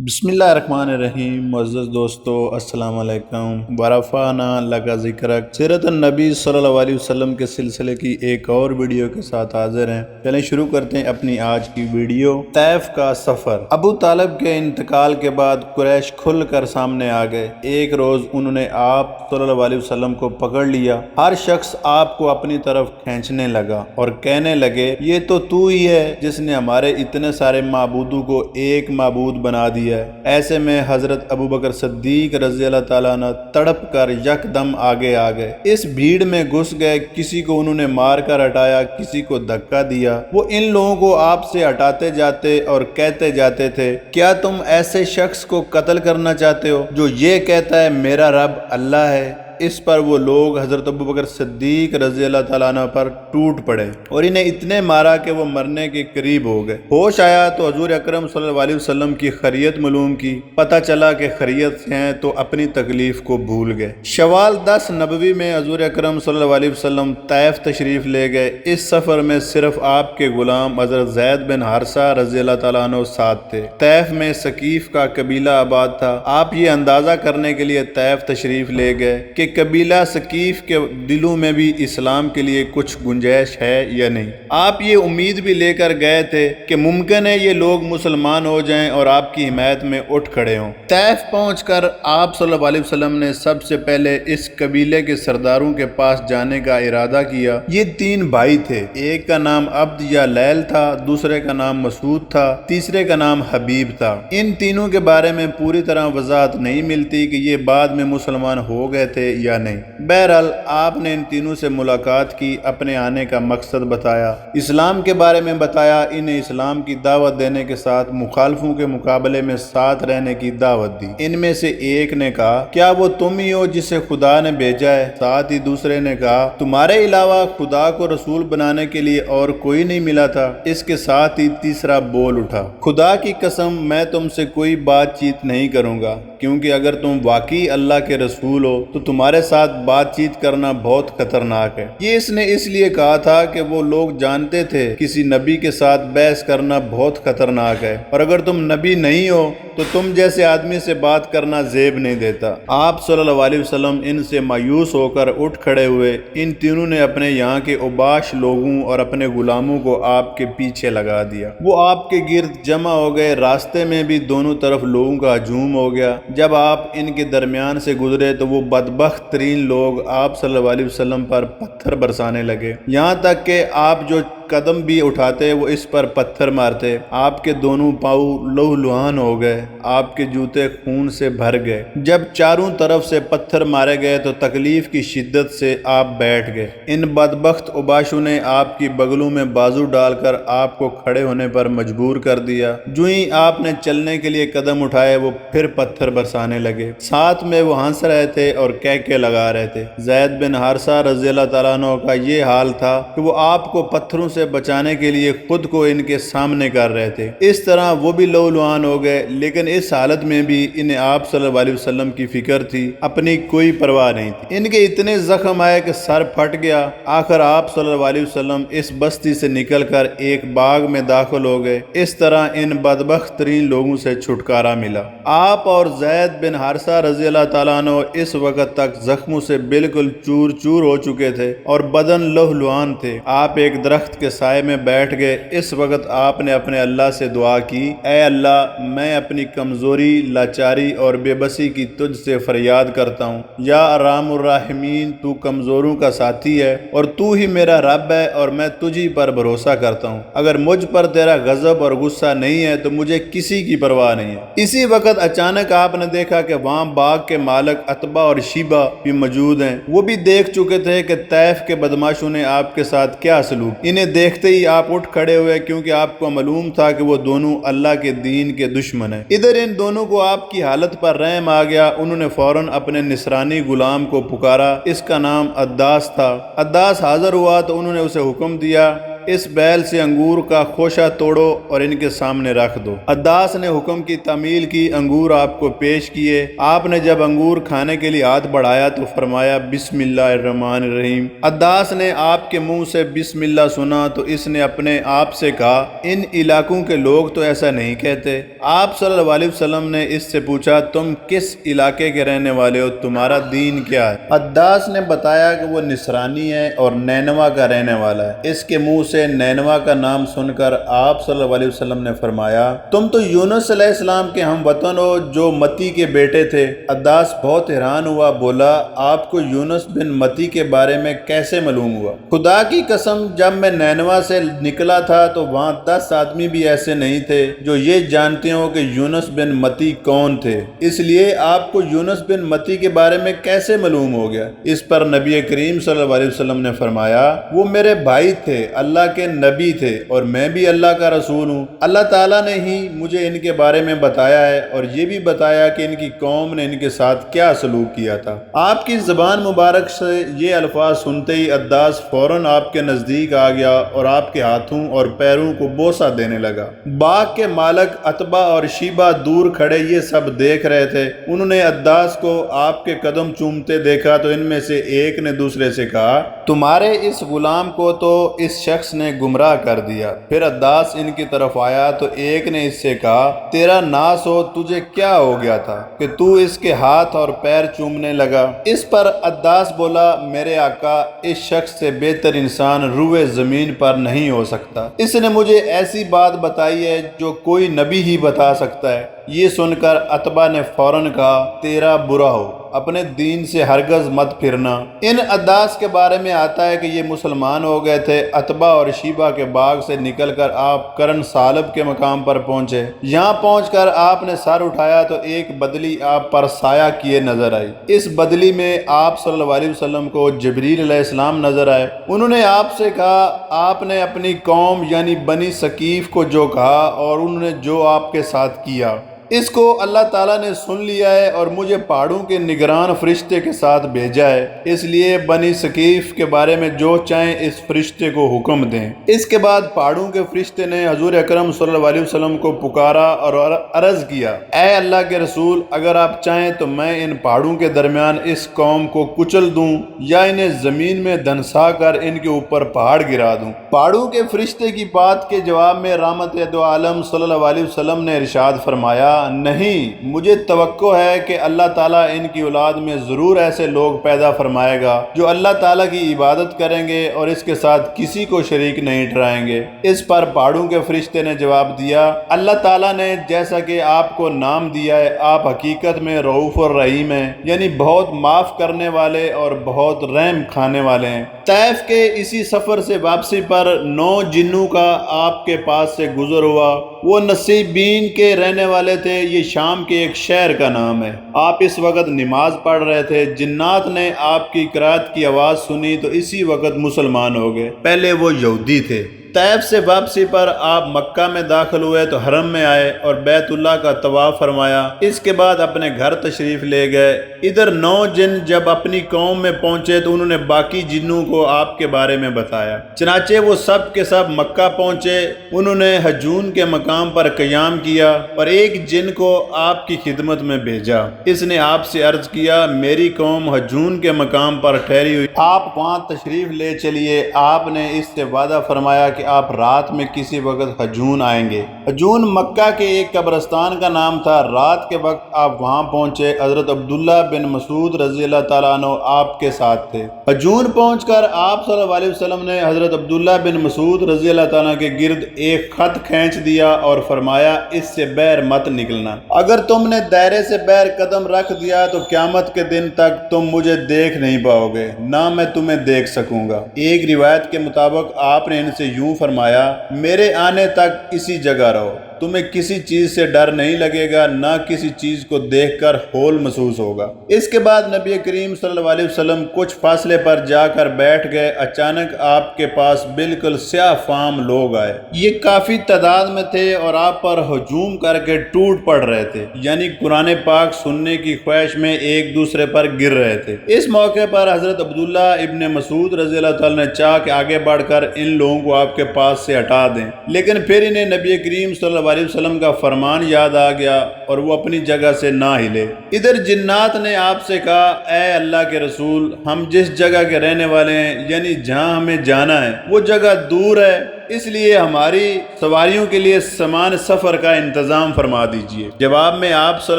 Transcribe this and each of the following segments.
بسم اللہ الرحمن الرحیم۔ معزز دوستو، السلام علیکم۔ ورفعنا لک ذکرک سیرت النبی صلی اللہ علیہ وسلم کے سلسلے کی ایک اور ویڈیو کے ساتھ حاضر ہیں۔ چلیں شروع کرتے ہیں اپنی آج کی ویڈیو۔ طائف کا سفر۔ ابو طالب کے انتقال کے بعد قریش کھل کر سامنے آ گئے۔ ایک روز انہوں نے آپ صلی اللہ علیہ وسلم کو پکڑ لیا۔ ہر شخص آپ کو اپنی طرف کھینچنے لگا اور کہنے لگے، یہ تو ہی ہے جس نے ہمارے اتنے سارے معبودوں کو ایک معبود بنا دیا۔ ایسے میں حضرت ابو بکر صدیق رضی اللہ تعالیٰ عنہ تڑپ کر یکدم آگے آ گئے۔ اس بھیڑ میں گھس گئے، کسی کو انہوں نے مار کر ہٹایا، کسی کو دھکا دیا۔ وہ ان لوگوں کو آپ سے ہٹاتے جاتے اور کہتے جاتے تھے، کیا تم ایسے شخص کو قتل کرنا چاہتے ہو جو یہ کہتا ہے میرا رب اللہ ہے؟ اس پر وہ لوگ حضرت ابو بکر صدیق رضی اللہ تعالیٰ عنہ پر ٹوٹ پڑے اور انہیں اتنے مارا کہ وہ مرنے کے قریب ہو گئے۔ ہوش آیا تو حضور اکرم صلی اللہ علیہ وسلم کی خیریت معلوم کی۔ پتہ چلا کہ خیریت سے ہیں تو اپنی تکلیف کو بھول گئے۔ شوال 10 نبوی میں حضور اکرم صلی اللہ علیہ وسلم طائف تشریف لے گئے۔ اس سفر میں صرف آپ کے غلام حضرت زید بن حارثہ رضی اللہ تعالیٰ عنہ ساتھ تھے۔ طائف میں ثقیف کا قبیلہ آباد تھا۔ آپ یہ اندازہ کرنے کے لیے طائف تشریف لے گئے کہ قبیلہ ثقیف کے دلوں میں بھی اسلام کے لیے کچھ گنجائش ہے یا نہیں۔ آپ یہ امید بھی لے کر گئے تھے کہ ممکن ہے یہ لوگ مسلمان ہو جائیں اور آپ کی حمایت میں اٹھ کھڑے ہوں۔ طائف پہنچ کر آپ صلی اللہ علیہ وسلم نے سب سے پہلے اس قبیلے کے سرداروں کے پاس جانے کا ارادہ کیا۔ یہ 3 بھائی تھے، ایک کا نام عبد یا لیل تھا، دوسرے کا نام مسعود تھا، تیسرے کا نام حبیب تھا۔ ان تینوں کے بارے میں پوری طرح وضاحت نہیں ملتی کہ یہ بعد میں مسلمان ہو گئے تھے یا نہیں۔ بہرحال آپ نے ان تینوں سے ملاقات کی، اپنے آنے کا مقصد بتایا، اسلام کے بارے میں بتایا، انہیں اسلام کی دعوت دینے کے ساتھ مخالفوں کے مقابلے میں ساتھ رہنے کی دعوت دی۔ ان میں سے ایک نے کہا، کیا وہ تم ہی ہو جسے خدا نے بھیجا ہے؟ ساتھ ہی دوسرے نے کہا، تمہارے علاوہ خدا کو رسول بنانے کے لیے اور کوئی نہیں ملا تھا؟ اس کے ساتھ ہی تیسرا بول اٹھا، خدا کی قسم میں تم سے کوئی بات چیت نہیں کروں گا، کیونکہ اگر تم واقعی اللہ کے رسول ہو تو تمہارے ساتھ بات چیت کرنا بہت خطرناک ہے۔ یہ اس نے اس لیے کہا تھا کہ وہ لوگ جانتے تھے کسی نبی کے ساتھ بحث کرنا بہت خطرناک ہے، اور اگر تم نبی نہیں ہو تو تم جیسے آدمی سے بات کرنا زیب نہیں دیتا۔ آپ صلی اللہ علیہ وسلم ان سے مایوس ہو کر اٹھ کھڑے ہوئے۔ ان تینوں نے اپنے یہاں کے اوباش لوگوں اور اپنے غلاموں کو آپ کے پیچھے لگا دیا۔ وہ آپ کے گرد جمع ہو گئے۔ راستے میں بھی دونوں طرف لوگوں کا ہجوم ہو گیا۔ جب آپ ان کے درمیان سے گزرے تو وہ بدبخت ترین لوگ آپ صلی اللہ علیہ وسلم پر پتھر برسانے لگے، یہاں تک کہ آپ جو قدم بھی اٹھاتے وہ اس پر پتھر مارتے۔ آپ کے دونوں پاؤں لہو لہان ہو گئے، آپ کے جوتے خون سے بھر گئے۔ جب چاروں طرف سے پتھر مارے گئے تو تکلیف کی شدت سے آپ بیٹھ گئے۔ ان بدبخت اوباشوں نے آپ کی بغلوں میں بازو ڈال کر آپ کو کھڑے ہونے پر مجبور کر دیا۔ جو ہی آپ نے چلنے کے لیے قدم اٹھائے وہ پھر پتھر برسانے لگے۔ ساتھ میں وہ ہنس رہے تھے اور کہکے لگا رہے تھے۔ زید بن حارثہ رضی اللہ تعالیٰ عنہ کا یہ حال تھا کہ وہ آپ کو پتھروں سے بچانے کے لیے خود کو ان کے سامنے کر رہے تھے۔ اس طرح وہ بھی لہو لہان ہو گئے، لیکن اس حالت میں بھی انہیں آپ صلی اللہ علیہ وسلم کی فکر تھی، اپنی کوئی پرواہ نہیں تھی۔ ان کے اتنے زخم آئے کہ سر پھٹ گیا۔ آخر آپ صلی اللہ علیہ وسلم اس بستی سے نکل کر ایک باغ میں داخل ہو گئے۔ اس طرح ان بدبخت ترین لوگوں سے چھٹکارا ملا۔ آپ اور زید بن حارثہ رضی اللہ تعالیٰ عنہ اس وقت تک زخموں سے بالکل چور چور ہو چکے تھے اور بدن لہو لہان تھے۔ آپ ایک درخت کے سائے میں بیٹھ گئے۔ اس وقت آپ نے اپنے اللہ سے دعا کی، اے اللہ، میں اپنی کمزوری، لاچاری اور بے بسی کی تجھ سے فریاد کرتا ہوں۔ یا ارحم الراحمین، تو کمزوروں کا ساتھی ہے اور تو ہی میرا رب ہے اور میں تجھی پر بھروسہ کرتا ہوں۔ اگر مجھ پر تیرا غضب اور غصہ نہیں ہے تو مجھے کسی کی پرواہ نہیں ہے۔ اسی وقت اچانک آپ نے دیکھا کہ وہاں باغ کے مالک عتبہ اور شیبہ بھی موجود ہیں۔ وہ بھی دیکھ چکے تھے کہ طائف کے بدماشوں نے آپ کے ساتھ کیا سلوک۔ انہیں دیکھتے ہی آپ اٹھ کھڑے ہوئے، کیونکہ آپ کو معلوم تھا کہ وہ دونوں اللہ کے دین کے دشمن ہیں۔ ادھر ان دونوں کو آپ کی حالت پر رحم آ گیا۔ انہوں نے فوراً اپنے نصرانی غلام کو پکارا، اس کا نام عداس تھا۔ عداس حاضر ہوا تو انہوں نے اسے حکم دیا، اس بیل سے انگور کا خوشہ توڑو اور ان کے سامنے رکھ دو۔ عداس نے حکم کی تعمیل کی، انگور آپ کو پیش کیے۔ آپ نے جب انگور کھانے کے لیے ہاتھ بڑھایا تو فرمایا بسم اللہ الرحمن الرحیم۔ عداس نے آپ کے منہ سے بسم اللہ سنا تو اس نے اپنے آپ سے کہا ان علاقوں کے لوگ تو ایسا نہیں کہتے۔ آپ صلی اللہ علیہ وسلم نے اس سے پوچھا تم کس علاقے کے رہنے والے ہو، تمہارا دین کیا ہے؟ عداس نے بتایا کہ وہ نصرانی ہے اور نینوا کا رہنے والا ہے۔ اس کے منہ سے نینوا کا نام سن کر آپ صلی اللہ علیہ وسلم نے فرمایا تم تو یونس علیہ السلام کے ہم وطن ہو جو متی کے بیٹے تھے۔ عداس بہت حیران ہوا، بولا آپ کو یونس بن متی کے بارے میں کیسے معلوم ہوا؟ خدا کی قسم جب میں نینوا سے نکلا تھا تو وہاں 10 آدمی بھی ایسے نہیں تھے جو یہ جانتے ہوں کہ یونس بن متی کون تھے، اس لیے آپ کو یونس بن متی کے بارے میں کیسے معلوم ہو گیا؟ اس پر نبی کریم صلی اللہ علیہ وسلم نے فرمایا وہ میرے بھائی تھے، اللہ کے نبی تھے اور میں بھی اللہ کا رسول ہوں۔ اللہ تعالیٰ نے ہی مجھے ان کے بارے میں بتایا ہے اور یہ بھی بتایا کہ ان کی قوم نے ان کے ساتھ کیا سلوک کیا تھا۔ آپ کی زبان مبارک سے یہ الفاظ سنتے ہی عداس فوراً آپ کے نزدیک آ گیا اور آپ کے ہاتھوں اور پیروں کو بوسہ دینے لگا۔ باغ کے مالک عتبہ اور شیبہ دور کھڑے یہ سب دیکھ رہے تھے۔ انہوں نے عداس کو آپ کے قدم چومتے دیکھا تو ان میں سے ایک نے دوسرے سے کہا تمہارے اس غلام کو تو اس شخص نے گمراہ کر دیا۔ پھر عداس ان کی طرف آیا تو ایک نے اس سے کہا تیرا ناس ہو، تجھے کیا ہو گیا تھا کہ تو اس کے ہاتھ اور پیر چومنے لگا؟ اس پر عداس بولا میرے آقا اس شخص سے بہتر انسان روئے زمین پر نہیں ہو سکتا۔ اس نے مجھے ایسی بات بتائی ہے جو کوئی نبی ہی بتا سکتا ہے۔ یہ سن کر عتبہ نے فوراً کہا تیرا برا ہو، اپنے دین سے ہرگز مت پھرنا۔ ان عداس کے بارے میں آتا ہے کہ یہ مسلمان ہو گئے تھے۔ عتبہ اور شیبہ کے باغ سے نکل کر آپ کرن سالب کے مقام پر پہنچے۔ یہاں پہنچ کر آپ نے سر اٹھایا تو ایک بدلی آپ پر سایہ کیے نظر آئی۔ اس بدلی میں آپ صلی اللہ علیہ وسلم کو جبریل علیہ السلام نظر آئے۔ انہوں نے آپ سے کہا آپ نے اپنی قوم یعنی بنی ثقیف کو جو کہا اور انہوں نے جو آپ کے ساتھ کیا اس کو اللہ تعالیٰ نے سن لیا ہے اور مجھے پہاڑوں کے نگران فرشتے کے ساتھ بھیجا ہے، اس لیے بنی ثقیف کے بارے میں جو چاہیں اس فرشتے کو حکم دیں۔ اس کے بعد پہاڑوں کے فرشتے نے حضور اکرم صلی اللہ علیہ وسلم کو پکارا اور عرض کیا اے اللہ کے رسول اگر آپ چاہیں تو میں ان پہاڑوں کے درمیان اس قوم کو کچل دوں یا انہیں زمین میں دھنسا کر ان کے اوپر پہاڑ گرا دوں۔ پہاڑوں کے فرشتے کی بات کے جواب میں رحمت دو عالم صلی اللہ علیہ وسلم نے ارشاد فرمایا نہیں، مجھے توقع ہے کہ اللہ تعالیٰ ان کی اولاد میں ضرور ایسے لوگ پیدا فرمائے گا جو اللہ تعالیٰ کی عبادت کریں گے اور اس کے ساتھ کسی کو شریک نہیں ٹھہرائیں گے۔ اس پر پہاڑوں کے فرشتے نے جواب دیا اللہ تعالیٰ نے جیسا کہ آپ کو نام دیا ہے آپ حقیقت میں رؤوف الرحیم ہیں، یعنی بہت معاف کرنے والے اور بہت رحم کھانے والے ہیں۔ طائف کے اسی سفر سے واپسی پر 9 جنوں کا آپ کے پاس سے گزر ہوا۔ وہ نصیبین کے رہنے والے تھے، یہ شام کے ایک شہر کا نام ہے۔ آپ اس وقت نماز پڑھ رہے تھے، جنات نے آپ کی قرات کی آواز سنی تو اسی وقت مسلمان ہو گئے۔ پہلے وہ یہودی تھے۔ طائف سے واپسی پر آپ مکہ میں داخل ہوئے تو حرم میں آئے اور بیت اللہ کا طواف فرمایا۔ اس کے بعد اپنے گھر تشریف لے گئے۔ ادھر 9 جن جب اپنی قوم میں پہنچے تو انہوں نے باقی جنوں کو آپ کے بارے میں بتایا۔ چنانچہ وہ سب کے سب مکہ پہنچے۔ انہوں نے حجون کے مقام پر قیام کیا اور ایک جن کو آپ کی خدمت میں بھیجا۔ اس نے آپ سے عرض کیا میری قوم حجون کے مقام پر ٹھہری ہوئی، آپ وہاں تشریف لے چلیے۔ آپ نے اس سے وعدہ فرمایا کہ آپ رات میں کسی وقت حجون آئیں گے۔ حجون مکہ کے ایک قبرستان کا نام تھا۔ رات کے وقت آپ وہاں پہنچے۔ حضرت عبداللہ بن مسعود رضی اللہ تعالیٰ عنہ آپ کے ساتھ تھے۔ حجون پہنچ کر آپ صلی اللہ علیہ وسلم نے حضرت عبداللہ بن مسعود رضی اللہ تعالیٰ کے گرد ایک خط کھینچ دیا اور فرمایا اس سے بیر مت نکلنا، اگر تم نے دائرے سے بیر قدم رکھ دیا تو قیامت کے دن تک تم مجھے دیکھ نہیں پاؤ گے، نہ میں تمہیں دیکھ سکوں گا۔ ایک روایت کے مطابق آپ نے ان سے یوں فرمایا میرے آنے تک اسی جگہ رہو۔ تمہیں کسی چیز سے ڈر نہیں لگے گا، نہ کسی چیز کو دیکھ کر ہول محسوس ہوگا۔ اس کے بعد نبی کریم صلی اللہ علیہ وسلم کچھ فاصلے پر جا کر بیٹھ گئے۔ اچانک آپ کے پاس بالکل سیاہ فام لوگ آئے۔ یہ کافی تعداد میں تھے اور آپ پر ہجوم کر کے ٹوٹ پڑ رہے تھے، یعنی قرآن پاک سننے کی خواہش میں ایک دوسرے پر گر رہے تھے۔ اس موقع پر حضرت عبداللہ ابن مسعود رضی اللہ تعالیٰ نے چاہا کہ آگے بڑھ کر ان لوگوں کو آپ کے پاس سے ہٹا دیں، لیکن پھر انہیں نبی کریم صلی اللہ علیہ وسلم کا فرمان یاد آ گیا اور وہ اپنی جگہ سے نہ ہلے۔ ادھر جنات نے آپ سے کہا، اے اللہ کے رسول، ہم جس جگہ کے رہنے والے ہیں، یعنی جہاں ہمیں جانا ہے وہ جگہ دور ہے، اس لیے ہماری سواریوں کے لیے سامان سفر کا انتظام فرما دیجئے۔ جواب میں آپ صلی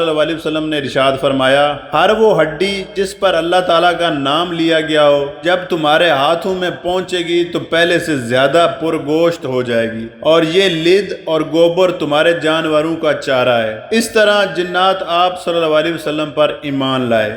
اللہ علیہ وسلم نے ارشاد فرمایا، ہر وہ ہڈی جس پر اللہ تعالیٰ کا نام لیا گیا ہو، جب تمہارے ہاتھوں میں پہنچے گی تو پہلے سے زیادہ پرگوشت ہو جائے گی، اور یہ لد اور گوبر تمہارے جانوروں کا چارہ ہے۔ اس طرح جنات آپ صلی اللہ علیہ وسلم پر ایمان لائے۔